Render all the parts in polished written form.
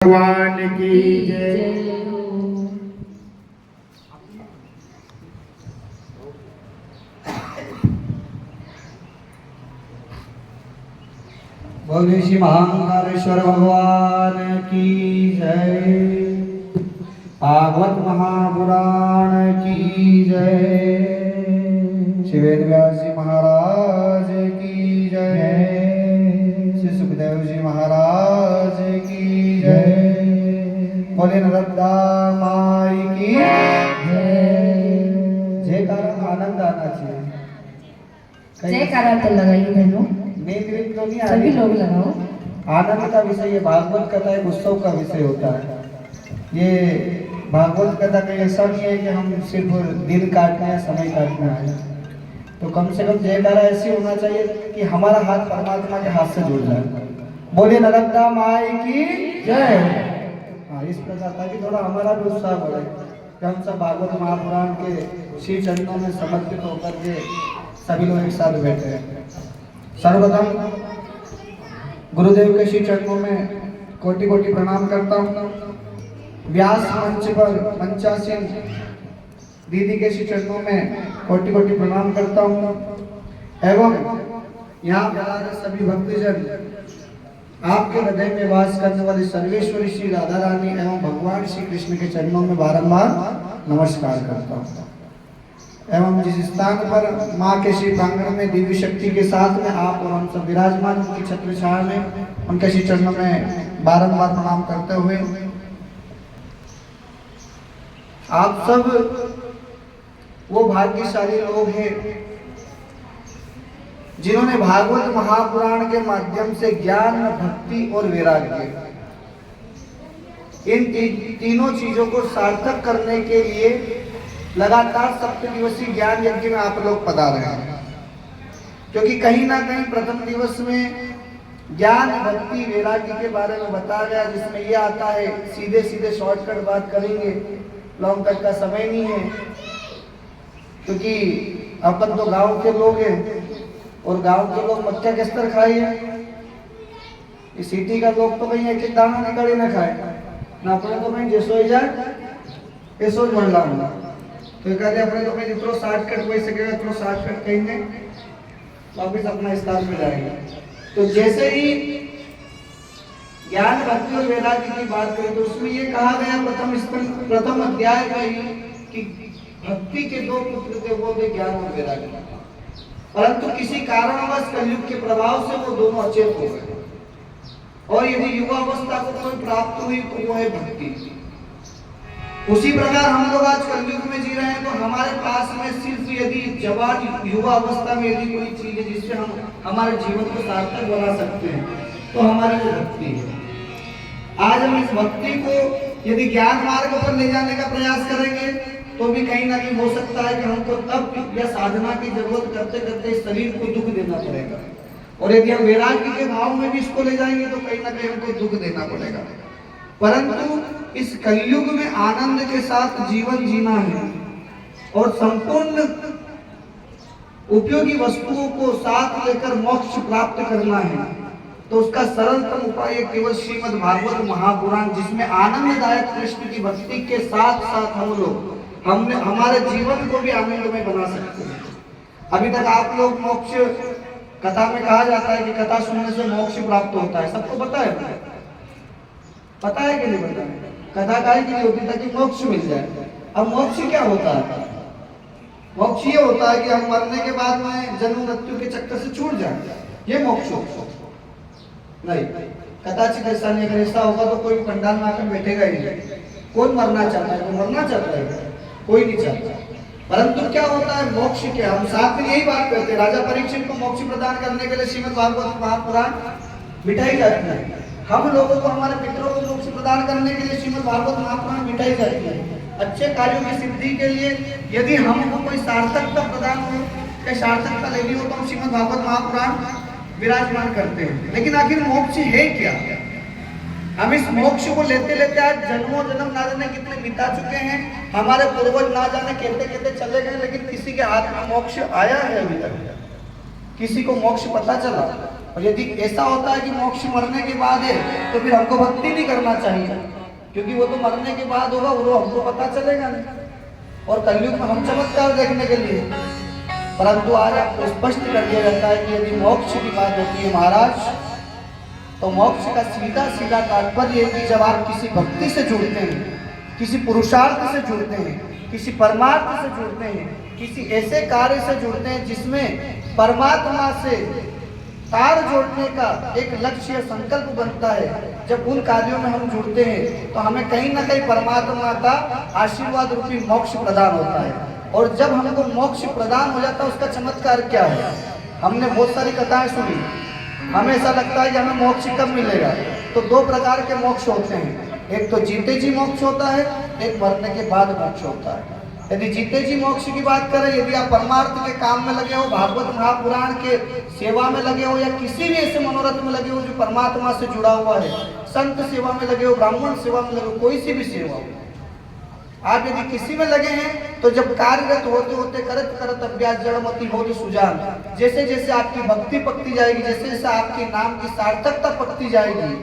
भगवान की जय। बोले श्री महाकालेश्वर भगवान की जय। भागवत महापुराण की जय। श्री वेद व्यास जी महाराज की जय। श्री सुखदेव जी महाराज की जय। बोले नर्मदा माई की जय। जयकारा आनंद आना चाहिए। जयकारा तो लगाइए बहनों, नींद तो नहीं आ सभी रही। लोग लगाओ। आनंद का विषय ये भागवत कथा एक उत्सव का विषय होता है। ये भागवत कथा का ऐसा नहीं है कि हम सिर्फ दिन काटना है, समय काटना है। तो कम से कम जयकारा ऐसी होना चाहिए कि हमारा हाथ परमात्मा के हाथ से जुड़ जाए। बोले नर्मदा माई की जय। हाँ, इस प्रकार ताकि थोड़ा हमारा भी उत्साह बढ़े कि हम सब भागवत महापुराण के श्री चरणों में समर्पित होकर के सभी लोग एक साथ बैठे हैं। सर्वप्रथम गुरुदेव के श्री चरणों में कोटि कोटि प्रणाम करता हूँ। व्यास मंच पर मंचासीन दीदी के श्री चरणों में कोटि कोटि प्रणाम करता हूँ एवं यहाँ पर सभी भक्तजन आपके हृदय में वास करने वाली सर्वेश्वरी श्री राधा रानी एवं भगवान श्री कृष्ण के चरणों में बारंबार नमस्कार करता हूँ एवं जिस स्थान पर माँ के श्री प्रांगण में दिव्य शक्ति के साथ में आप और हम सब विराजमान उनकी छत्र छाया में उनके श्री चरणों में बारंबार प्रणाम करते हुए आप सब वो भाग्यशाली लोग हैं जिन्होंने भागवत महापुराण के माध्यम से ज्ञान, भक्ति और वैराग्य इन तीनों चीजों को सार्थक करने के लिए लगातार 7 दिवसीय ज्ञान यज्ञ में आप लोग पधारे हैं। क्योंकि कहीं ना कहीं प्रथम दिवस में ज्ञान, भक्ति, वैराग्य के बारे में बताया गया, जिसमें यह आता है सीधे सीधे शॉर्टकट बात करेंगे, लॉन्ग कट का समय नहीं है। क्योंकि अपन तो गांव के लोग हैं और गांव के लोग मक्का के स्तर खाए हैं। सिटी का लोग तो कहीं एक दाना निकाले ना खाए ना, अपने तो कहीं जैसो ही जाए ऐसो ही बढ़ लाऊंगा। तो कहते अपने तो कहीं जितना शॉर्टकट कोई सकेगा तो शॉर्टकट कहेंगे वापिस अपना स्थान में जाएंगे। तो जैसे ही ज्ञान, भक्ति और वैराग्य की बात करें तो उसमें ये कहा गया प्रथम अध्याय में कि भक्ति के 2 पुत्र थे, वो थे ज्ञान और वैराग्य। परंतु किसी कारणवश कलयुग के प्रभाव से वो दोनों अचेत हो गए और यदि युवावस्था को कोई प्राप्त हुई तो वो है भक्ति। उसी प्रकार हम लोग आज कलयुग में जी रहे हैं तो हमारे पास में सिर्फ यदि जवान युवा अवस्था में यदि कोई चीज है जिससे हम हमारे जीवन को सार्थक बना सकते हैं तो हमारी वो भक्ति है। आज हम इस भक्ति को यदि ज्ञान मार्ग पर ले जाने का प्रयास करेंगे तो भी कहीं ना कहीं हो सकता है कि हमको तब या साधना की जरूरत करते करते शरीर को दुख देना पड़ेगा, और यदि हम वैराग्य के भाव में भी इसको ले जाएंगे तो कहीं ना कहीं हमको दुख देना पड़ेगा। परंतु इस कलयुग में आनंद के साथ जीवन जीना है और संपूर्ण उपयोगी वस्तुओं को साथ लेकर मोक्ष प्राप्त करना है, तो उसका सरलतम उपाय केवल श्रीमद् भागवत महापुराण, जिसमें आनंददायक कृष्ण की भक्ति के साथ साथ हम लोग हमने हमारे जीवन को भी आनंदमय बना सकते हैं। अभी तक आप लोग मोक्ष कथा में कहा जाता है कि कथा सुनने से मोक्ष प्राप्त होता है, सबको पता है कि नहीं पता है? कथा काहे के लिए होती है कि मोक्ष मिल जाए। अब मोक्ष क्या होता है? मोक्ष ये होता है कि हम मरने के बाद में जन्म मृत्यु के चक्कर से छूट जाए, ये मोक्ष नहीं। कदाचित ऐसा नहीं, अगर ऐसा होगा तो कोई पंडाल में आकर बैठेगा ही नहीं। कौन मरना चाहता है? कोई मरना चाहता है? कोई नहीं चाहता। परंतु क्या होता है मोक्ष? क्या हम साथ में यही बात करते हैं, राजा परीक्षित को मोक्ष प्रदान करने के लिए श्रीमद् भागवत महापुराण मिटाई जाती है। हम लोगों को, हमारे पितरों को मोक्ष प्रदान करने के लिए श्रीमद् भागवत महापुराण मिटाई जाती है। अच्छे कार्यों की सिद्धि के लिए यदि हमको कोई सार्थकता प्रदान हो या सार्थकता लेनी हो तो हम श्रीमद् भागवत महापुराण विराजमान करते हैं। लेकिन आखिर मोक्ष है क्या? हम इस मोक्ष को लेते लेते आज जन्मों जन्म ना जाने कितने बिता चुके हैं, हमारे पूर्वज ना जाने कहते कहते चले गए, लेकिन किसी के हाथ में मोक्ष आया है अभी तक? किसी को मोक्ष पता चला? और यदि ऐसा होता है कि मोक्ष मरने के बाद है तो फिर हमको भक्ति नहीं करना चाहिए, क्योंकि वो तो मरने के बाद होगा, वो हमको पता चलेगा नहीं। और कलयुग में हम चमत्कार देखने के लिए, परंतु आज आपको स्पष्ट कर दिया जाता है कि यदि मोक्ष की बात होती है महाराज, तो मोक्ष का सीधा सीधा तात्पर्य है कि जब आप किसी भक्ति से जुड़ते हैं, किसी पुरुषार्थ से जुड़ते हैं, किसी परमार्थ से जुड़ते हैं, किसी ऐसे कार्य से जुड़ते हैं जिसमें परमात्मा से तार जोड़ने का एक लक्ष्य या संकल्प बनता है, जब उन कार्यों में हम जुड़ते हैं तो हमें कहीं ना कहीं परमात्मा का आशीर्वाद रूपी मोक्ष प्रदान होता है। और जब हमको मोक्ष प्रदान हो जाता है, उसका चमत्कार क्या है? हमने बहुत सारी कथाएं सुनी, हमें ऐसा लगता है कि हमें मोक्ष कब मिलेगा। तो दो प्रकार के मोक्ष होते हैं, एक तो जीते जी मोक्ष होता है, एक मरने के बाद मोक्ष होता है। यदि जीते जी मोक्ष की बात करें, यदि आप परमार्थ के काम में लगे हो, भागवत महापुराण के सेवा में लगे हो, या किसी भी ऐसे मनोरथ में लगे हो जो परमात्मा से जुड़ा हुआ है, संत सेवा में लगे हो, ब्राह्मण सेवा में लगे हो, कोई सी भी सेवा हो, आप यदि किसी में लगे हैं तो जब कार्यरत होते होते करत करत अभ्यास जड़मति होती सुजान, जैसे जैसे आपकी भक्ति पकती जाएगी, जैसे जैसे आपके नाम की सार्थकता पकती जाएगी,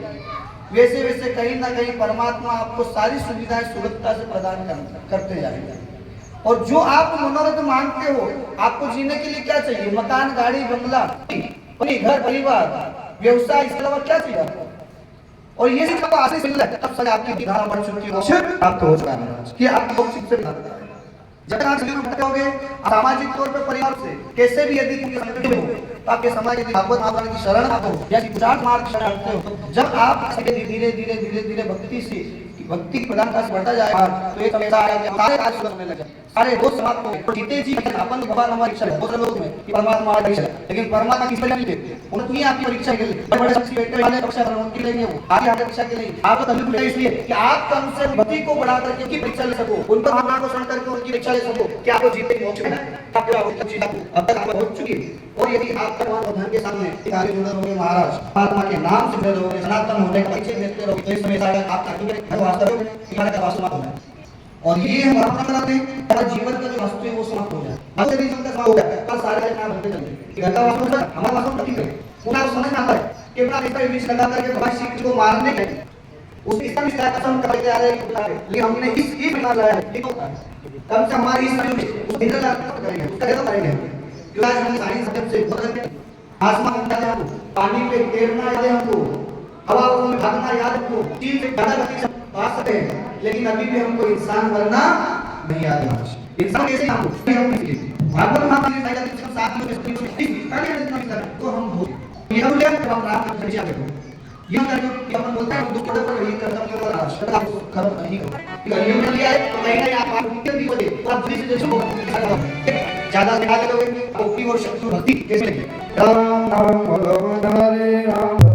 वैसे वैसे कहीं ना कहीं परमात्मा आपको सारी सुविधाएं सुलभता से प्रदान करते जाएंगे। और जो आप मनोरथ मांगते हो, आपको जीने के लिए क्या चाहिए? मकान, गाड़ी, बंगला, घर परिवार, व्यवसाय, इसके अलावा क्या चाहिए आपको? और ये सब आशीष मिल रहा है, तब सजा आपकी धारा बढ़ चुकी हो, आप तो हो चुका है कि आप मोक्ष से मिलता है। जब आप जीवन में भटकोगे सामाजिक तौर पर परिवार से कैसे भी यदि संकट हो, तो आपके समाज यदि भागवत महापुराण की शरण आप हो या पुरुषार्थ मार्ग शरण आते हो, जब आप धीरे धीरे धीरे धीरे धीरे भक्ति से भक्ति प्रधानता से बढ़ता जाएगा तो एक समय आएगा कि सारे कार्य करने लगे, सारे दोष समाप्त हो। जीते जी अपन भगवान हमारी इच्छा है, दूसरे लोग में कि परमात्मा हमारी इच्छा है, लेकिन परमात्मा किस लिए नहीं देते? उनकी आपकी परीक्षा के लिए बड़े शख्स बैठे वाले परीक्षा उनकी लेंगे, वो आगे आगे परीक्षा के लिए आपको तकलीफ है, इसलिए कि आप कम से भक्ति को बढ़ा करके उनकी परीक्षा ले सको, उनका भावना को सुन करके उनकी परीक्षा ले सको, क्या आपको जीते मोक्ष है? अब तक आप पहुंच चुकी है। और यदि आप भगवान धन के सामने कार्य जुड़े रहोगे महाराज, परमात्मा के नाम से जुड़े रहोगे, सनातन होने का परिचय देते रहोगे, तो इस समय आपका और ये हम प्रार्थना कराते हैं हमारे जीवन का जो वास्तु है वो समाप्त हो जाए। अब यदि जीवन का समाप्त हो जाए तो सारे नाम बनते चले, घर का वास्तु है, हमारा वास्तु ठीक है, पूरा समझ में आता है कि अपना इसका बीच लगा करके भगवान श्री कृष्ण को मारने के उस इसका भी कसम करके आ रहे हैं, लेकिन हमने इस बना लाया है, ठीक होता है कम से हमारी इस उस दिन का करेंगे, उसका कैसे करेंगे? क्यों आज हम साइंस सब्जेक्ट से बदल आसमान में जाना, पानी पे तैरना याद है हमको, हवा में भागना याद है हमको, चीज से ज्यादा गति पा सकते हैं, लेकिन अभी भी हमको इंसान बनना नहीं आता। इंसान कैसे हमको भागवत महापुराण में बताया कि साथ में तो हम भूल ये हम लेकर हम राम का परिचय देखो, ये मतलब कि अपन बोलते हैं दुख पर ये करता है और राष्ट्र खत्म नहीं करो कि ये में लिया है तो कहीं ना आप उनके भी बोले तो आप जिस जैसे ज्यादा दिखा लोगे भक्ति और शक्ति भक्ति कैसे लगे? राम नाम बोलो हरे राम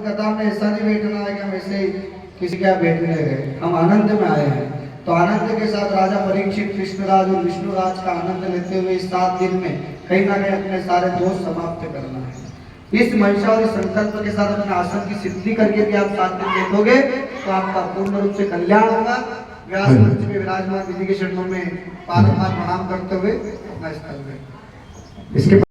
कथा में ऐसा नहीं बैठना है कि हम ऐसे ही किसी के यहाँ बैठने गए, हम आनंद में आए हैं। तो आनंद के साथ राजा परीक्षित कृष्णराज और विष्णुराज का आनंद लेते हुए इस 7 दिन में कहीं ना कहीं अपने सारे दोष समाप्त करना है। इस मंशा और इस संकल्प के साथ अपने आसन की सिद्धि करके भी आप 7 दिन बैठोगे तो आपका पूर्ण रूप से कल्याण होगा। व्यास मंच में विराजमान विधि के चरणों में बारंबार प्रणाम करते हुए अपना स्थल में इसके